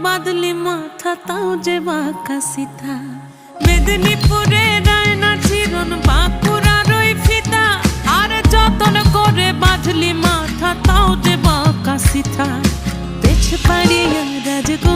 বাদলি মাথা তাও যে বাঁকা সিথা মেদিনীপুরে রায়না চিরন বাঁকুড়ার ওই ফিতা আর যতন করে বাঁধলি মাথা তাও যে বাঁকা সিথা পেছ পাড়িয়া রাজগো